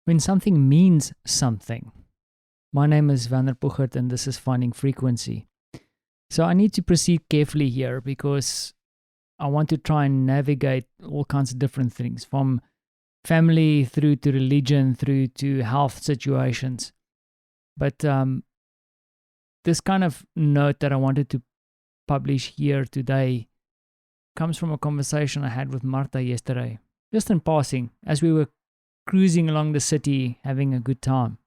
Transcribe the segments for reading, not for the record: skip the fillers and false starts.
when something means something. My name is Vander Puchert and this is Finding Frequency. So I need to proceed carefully here because I want to try and navigate all kinds of different things, from family through to religion through to health situations. But this kind of note that I wanted to publish here today comes from a conversation I had with Martha yesterday, just in passing, as we were cruising along the city having a good time.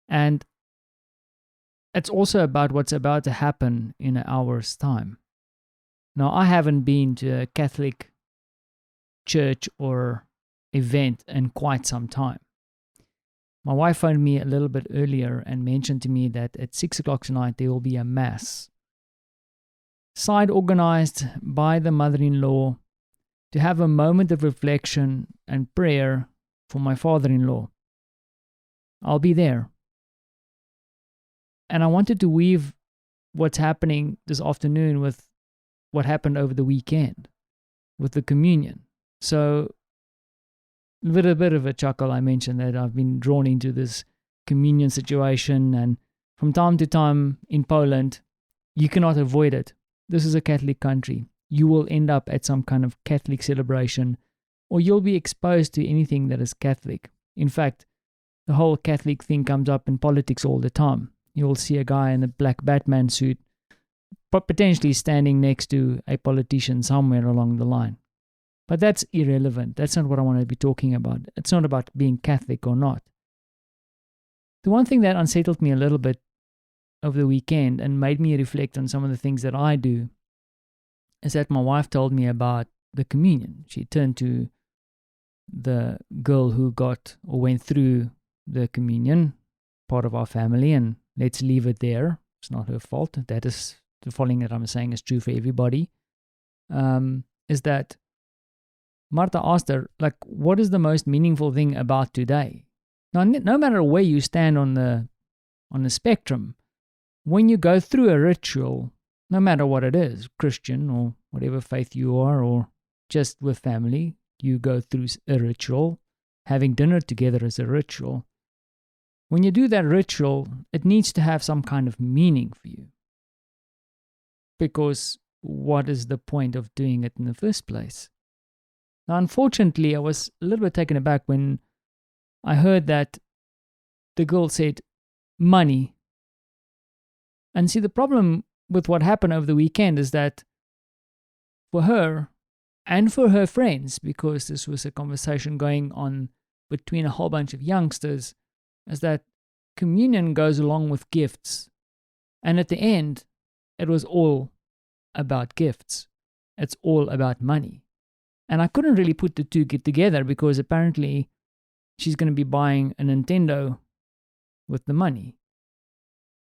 And it's also about what's about to happen in an hour's time. Now, I haven't been to a Catholic church or event in quite some time. My wife phoned me a little bit earlier and mentioned to me that at 6 o'clock tonight there will be a mass, side organized by the mother-in-law, to have a moment of reflection and prayer for my father-in-law. I'll be there. And I wanted to weave what's happening this afternoon with what happened over the weekend with the communion. So, with a bit of a chuckle, I mentioned that I've been drawn into this communion situation, and from time to time in Poland, you cannot avoid it. This is a Catholic country. You will end up at some kind of Catholic celebration, or you'll be exposed to anything that is Catholic. In fact, the whole Catholic thing comes up in politics all the time. You'll see a guy in a black Batman suit potentially standing next to a politician somewhere along the line. But that's irrelevant. That's not what I want to be talking about. It's not about being Catholic or not. The one thing that unsettled me a little bit over the weekend and made me reflect on some of the things that I do is that my wife told me about the communion. She turned to the girl who got or went through the communion, part of our family, and let's leave it there. It's not her fault. That is the following that I'm saying is true for everybody. Is that Martha asked her, like, what is the most meaningful thing about today? Now, no matter where you stand on the spectrum, when you go through a ritual, no matter what it is, Christian or whatever faith you are, or just with family, you go through a ritual. Having dinner together is a ritual. When you do that ritual, it needs to have some kind of meaning for you. Because what is the point of doing it in the first place? Now, unfortunately, I was a little bit taken aback when I heard that the girl said, money. And see, the problem with what happened over the weekend is that for her and for her friends, because this was a conversation going on between a whole bunch of youngsters, is that communion goes along with gifts. And at the end, it was all about gifts. It's all about money. And I couldn't really put the two together because apparently she's going to be buying a Nintendo with the money.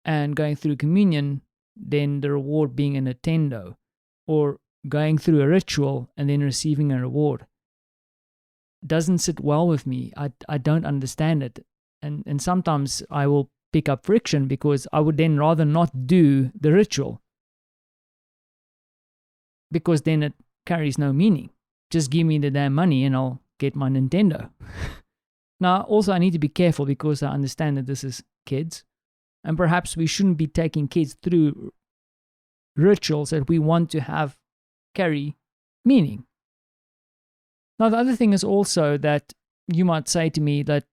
And going through communion, then the reward being a Nintendo. Or going through a ritual and then receiving a reward. Doesn't sit well with me. I don't understand it. And sometimes I will pick up friction because I would then rather not do the ritual. Because then it carries no meaning. Just give me the damn money and I'll get my Nintendo. Now, also I need to be careful because I understand that this is kids. And perhaps we shouldn't be taking kids through rituals that we want to have carry meaning. Now, the other thing is also that you might say to me that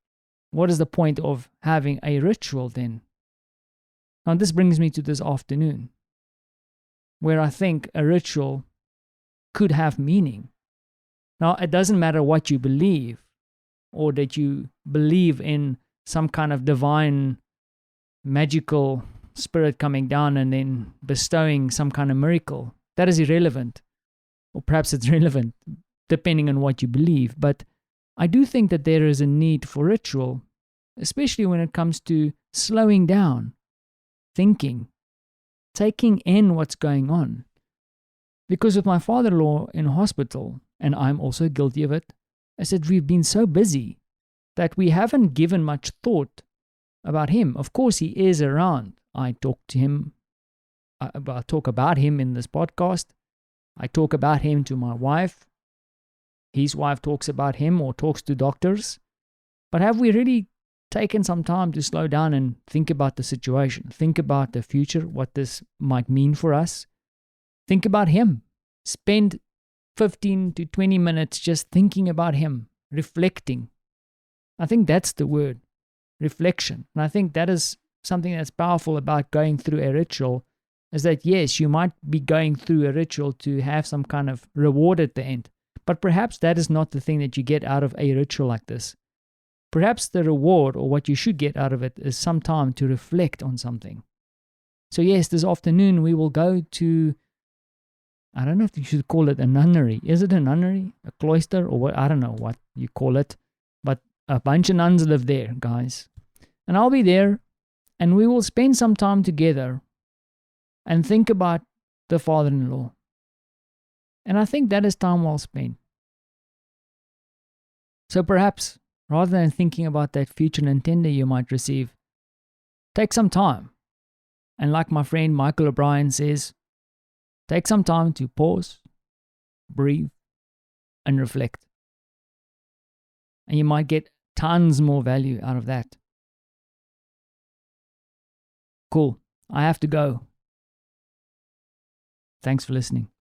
what is the point of having a ritual then? Now, this brings me to this afternoon, where I think a ritual could have meaning. Now, it doesn't matter what you believe, or that you believe in some kind of divine, magical spirit coming down and then bestowing some kind of miracle. That is irrelevant. Or perhaps it's relevant, depending on what you believe. But I do think that there is a need for ritual, especially when it comes to slowing down, thinking, taking in what's going on. Because with my father-in-law in hospital, and I'm also guilty of it, I said we've been so busy that we haven't given much thought about him. Of course, he is around. I talk to him, I talk about him in this podcast. I talk about him to my wife. His wife talks about him or talks to doctors. But have we really taken some time to slow down and think about the situation? Think about the future, what this might mean for us. Think about Him. Spend 15 to 20 minutes just thinking about Him, reflecting. I think that's the word, reflection. And I think that is something that's powerful about going through a ritual, is that yes, you might be going through a ritual to have some kind of reward at the end, but perhaps that is not the thing that you get out of a ritual like this. Perhaps the reward, or what you should get out of it, is some time to reflect on something. So yes, this afternoon we will go to, I don't know if you should call it a nunnery. Is it a nunnery? A cloister? Or what? I don't know what you call it. But a bunch of nuns live there, guys. And I'll be there, and we will spend some time together and think about the father-in-law. And I think that is time well spent. So perhaps, rather than thinking about that future Nintendo you might receive, take some time. And like my friend Michael O'Brien says, take some time to pause, breathe, and reflect. And you might get tons more value out of that. Cool. I have to go. Thanks for listening.